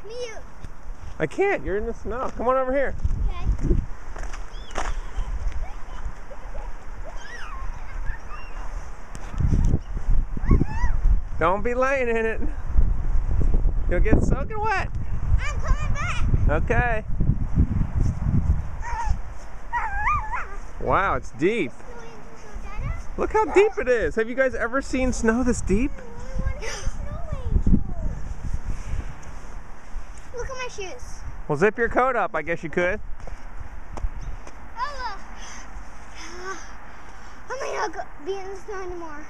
Mute. I can't. You're in the snow. Come on over here. Okay. Don't be laying in it. You'll get soaking wet. I'm coming back. Okay. Wow, it's deep. Look how deep it is. Have you guys ever seen snow this deep? Look at my shoes. Well, zip your coat up. I guess you could. Oh, look. I might not be in the snow anymore.